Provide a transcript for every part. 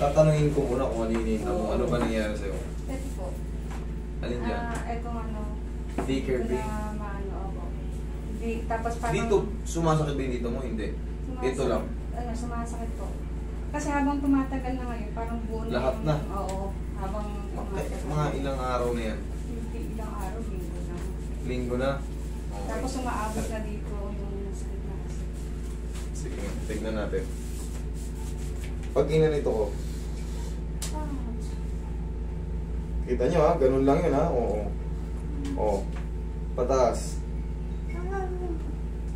tatanungin ko muna kung ano yun, ano ba nangyayari sa'yo. Ito po. Alin dyan? Itong ano. Dicker Ito B. na maano ako. Tapos parang... Dito, sumasakit din dito mo, hindi. Ito lang. Ano, sumasakit po. Kasi habang tumatagal na ngayon, parang buo na. Lahat na? Oo. Habang tumatagal. Mga ilang araw na yan? Hindi ilang araw, linggo na. Linggo na? Okay. Tapos umaabot na dito yung sakit na kasi. Sige, tignan natin. Pag inanito ko, kita nyo ha, ganun lang yun ha, oo. Oo. Pataas.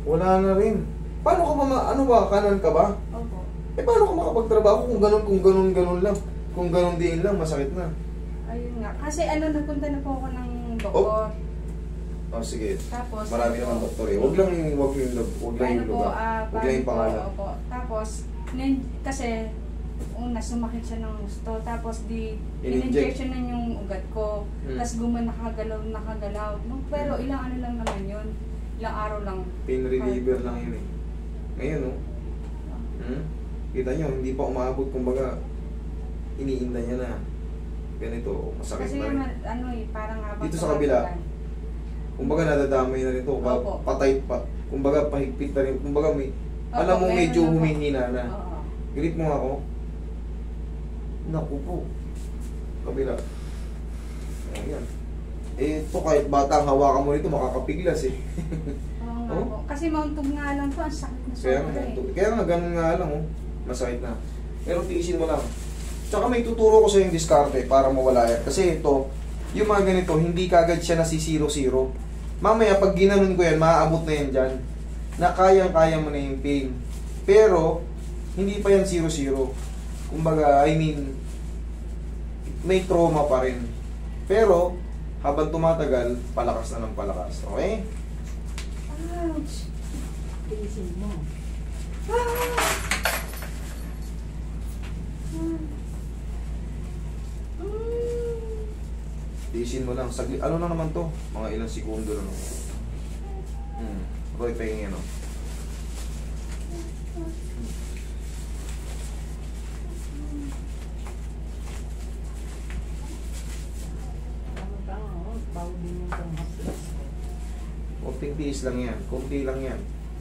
Wala na rin. Paano ka ano ba, kanan ka ba? Opo. Paano ka makapagtrabaho kung ganun lang? Kung ganun din lang, masakit na. Ayun nga. Kasi nagpunta na po ako ng doktor. Oh, sige. Tapos, marami naman doktor eh. Huwag lang yung lugar. Huwag lang yung pangalan. Opo. Tapos, kasi, una sumakit siya ng gusto. Tapos, in-injection na yung ugat ko. Tapos, nakagalaw. Pero, ilang ano lang naman yun. Ilang araw lang. Pain reliever lang yun eh. Ngayon, no? Kita nyo, hindi pa umabot. Kumbaga, iniinda niya na. Ganito, masakit kasi na rin. Kasi, parang habang dito sa kabila. Kumbaga nadadamay na rin ito, patay pa. Kumbaga pahigpit na rin. Kumbaga may, alam mo medyo humihina na. Grip mo ako. Naku po. Kabila. Ayan. Ito kahit batang hawakan mo nito, makakapiglas eh. Oo. Kasi mauntog nga lang to, ang sakit na sobra eh. Kaya nga, ganun nga lang oh. Masakit na. Pero tiisin mo lang. Tsaka may tuturo ko sa yung diskarte para mawala yan. Kasi ito, yung mga ganito, hindi kagad siya nasi 0-0. Mamaya, pag ginanon ko yan, maaabot na yan dyan. Na kayang-kaya mo na yung pain. Pero, hindi pa yan 0-0. Kumbaga, I mean, may trauma pa rin. Pero, habang tumatagal, palakas na ng palakas. Okay? Ouch! Tiisin mo. Tiisin mo lang. Sagli, ano na naman to? Mga ilang segundo na naman. Roy, pahingin ano. Kunting tiis lang yan. Kunti lang yan.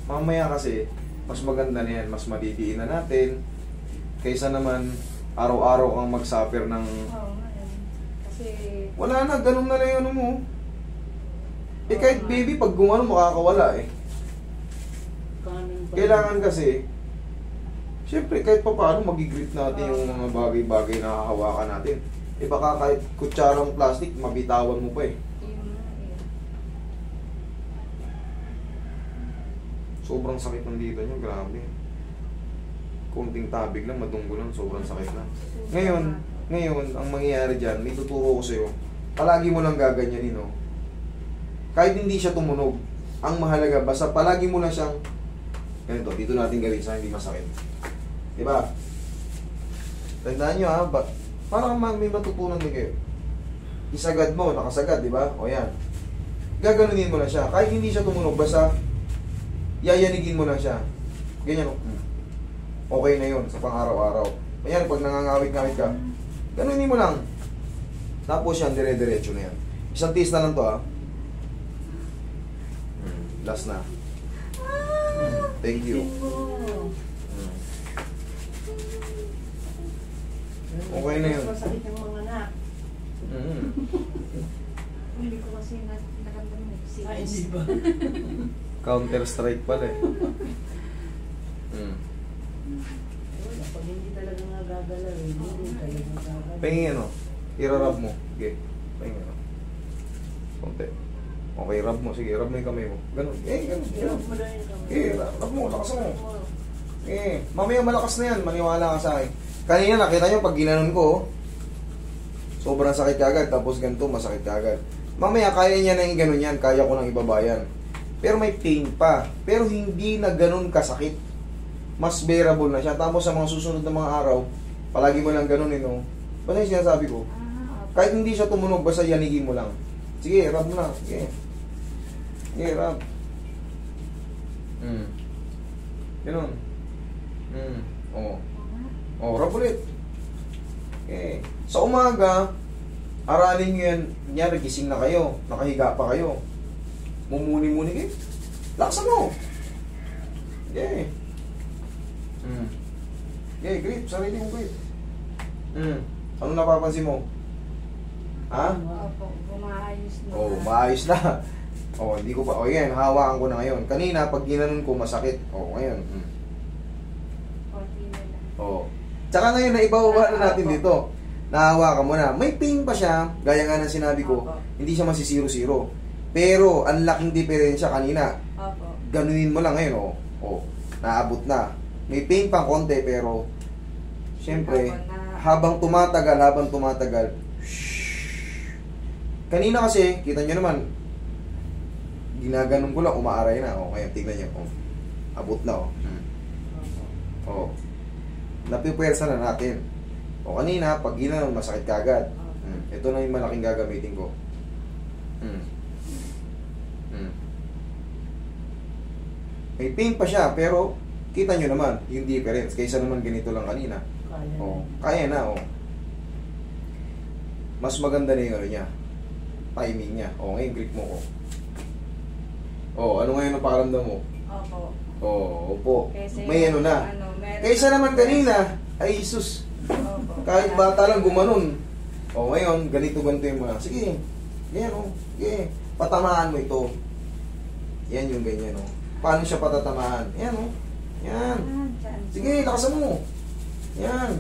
Mamaya kasi, mas maganda na yan. Mas madidiin na natin. Kaysa naman, araw-araw kang mag-suffer ng... Kasi... Wala na, ganun na lang yung ano mo. Kahit baby, pag gumano, makakawala eh. Kailangan kasi, siyempre, kahit pa paano, mag-grip natin yung mga bagay-bagay na hahawakan natin. Baka kahit kutsarang plastic, mabitawan mo pa eh. Sobrang sakit ng dito nyo, grabe. Kunting tabig lang, madunggo lang, sobrang sakit na. Ngayon, ang mangyayari dyan, may tuturo ko sa'yo. Palagi mo lang gaganyanin, no? Kahit hindi siya tumunog, ang mahalaga, basta palagi mo lang siyang, ganito, dito natin gawin sa hindi masakit. Diba? Tandaan nyo ha, parang may matutunan din kayo. Isagad mo, nakasagad, diba? O yan. Gaganunin mo lang siya. Kahit hindi siya tumunog, basta yayanigin mo lang siya. Ganyan, okay na yun sa pang-araw-araw. Ayan, pag nangangawit-ngawit ka, ganunin mo lang. Tapos yan, dire-diretso na yan. Isang tiis na lang to ha. Last na. Thank you. Okay na yun. Masakit yung mga anak. Hindi ko kasi naramdaman eh. Ay, hindi ba? Counter-strike pala eh. Pag hindi talaga nga gagalaw, hindi talaga gagalaw. Pahingin ano, irarab mo. Okay, pahingin ano. Konti. Okay, rub mo. Sige, rub mo yung kamay mo. Ganun. Ganun. Hirap mo na yung kamay. Rub mo, lakas mo. Mamaya malakas na yan. Maniwala ka sa akin. Kanina nakita nyo, pag ginanon ko, sobrang sakit kagad. Tapos ganito, masakit kagad. Mamaya, kaya niya na yung ganun yan. Kaya ko nang ibabayan. Pero may pain pa. Pero hindi na ganun kasakit. Mas bearable na siya. Tapos sa mga susunod na mga araw, palagi mo lang ganunin, no? Basta yung sinasabi ko. Kahit hindi siya tumunog, basta yanigin mo lang. Sige, rub mo na. Sige. Sige, rub. Ganun. Oo. Rub ulit. Okay. Sa umaga, aralin nyo yan. Kunyari, gising na kayo. Nakahiga pa kayo. Mumuni-muni kayo. Laksan mo. Okay. Okay, grip. Sarili mong grip. Ano napapansin mo? Ha? Opo, gumaayos na. Oh, maayos na. Oh, hindi ko pa. Oh, yan. Hawakan ko na ngayon. Kanina, pag ginanon ko, masakit. Oh, ngayon. Konti na lang. Oh. Tsaka ngayon, naibababa na natin dito. Nahawakan mo na. May pain pa siya. Gaya nga ng sinabi ko, Opo. hindi siya masisiro-zero. Pero, ang laking diferensya kanina. Opo. Ganunin mo lang ngayon, oh. Oh, naabot na. May pain pang konti, pero, syempre, Opo, habang tumatagal, kanina kasi, kita nyo naman, ginaganon ko lang, umaaray na. Oh, ngayon, tignan nyo. Oh, abot na, oh. Oh. Napipwersa na natin. O kanina, pag ginanon, masakit kagad. Ito na yung malaking gagamitin ko. May pain pa siya, pero kita nyo naman yung difference. Kaysa naman ganito lang kanina. Kaya Oh, na. kaya na, oh. Mas maganda na yung ano niya. Timing niya. Oh, ngayon grip mo ko. Oh, ano ngayon ang pakaramdam mo? Opo. Oh, opo. Kasi May ano na. meron- Kaysa naman kanina, ay sus. Opo. Kahit bata lang gumanon. O ngayon, ganito yung mga. Sige, yan o. Sige, patamaan mo ito. Yan yung ganyan o. Paano siya patatamaan? Yan o. Yan. Dyan. Sige, lakasan mo. Yan.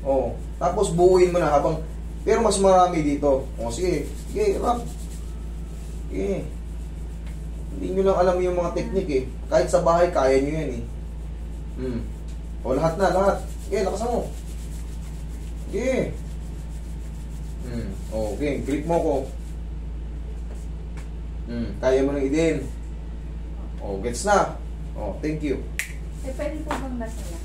O, tapos buuin mo na habang, pero mas marami dito. O sige, sige, rap. Sige. Hindi nyo lang alam yung mga teknik eh. Kahit sa bahay, kaya nyo yan eh. O, lahat na, lahat. Sige, lakasan mo. Sige. Okay, grip mo ko. Kaya mo nang idin. Oh, gets na. Oh, thank you. Pwede po bang masaya?